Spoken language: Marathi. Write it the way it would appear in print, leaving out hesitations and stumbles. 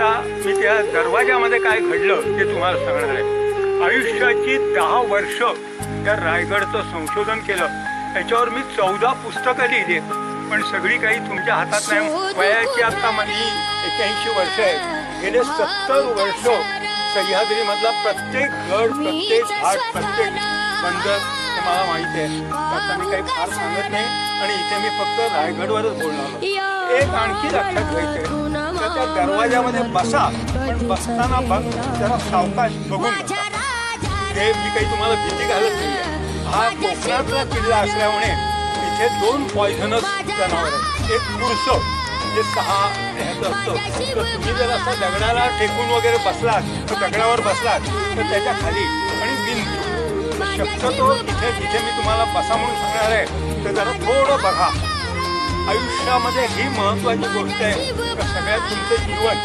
आता मी त्या दरवाजामध्ये काय घडलं ते तुम्हाला सांगणार आहे. आयुष्याची 10 वर्ष त्या रायगडचं संशोधन केलं. त्याच्यावर मी 14 पुस्तकं लिहिली, पण सगळी काही तुमच्या हातात नाही. वयाची आता माझी 81 वर्ष आहे. गेले 70 वर्ष सह्याद्रीमधला प्रत्येक गड, प्रत्येक घाट, प्रत्येक बंदर हे मला माहिती आहे. आता मी काही फार सांगत नाही आणि इथे मी फक्त रायगडवरच बोलणार. एक आणखी लक्षात घ्यायचंय, तर त्या दरवाजामध्ये बसा, पण बसताना जरा सावकाश बघून बसा. हे मी काही तुम्हाला भीती घालत नाहीये. हा कोकणातला किल्ला असल्यामुळे इथे 2 पॉयझनस जनावर आहेत. एक कुरसं जे 6 ह्याचं असतं, तर तुम्ही जर असं दगडाला टेकून वगैरे बसलात, तर दगडावर बसलात तर त्याच्या खाली, आणि बिंदू शक्यतो जिथे मी तुम्हाला बसा म्हणून सांगणार आहे तर जरा थोडं बघा. आयुष्यामध्ये ही महत्वाची गोष्ट आहे का सगळ्यात तुमचं जीवन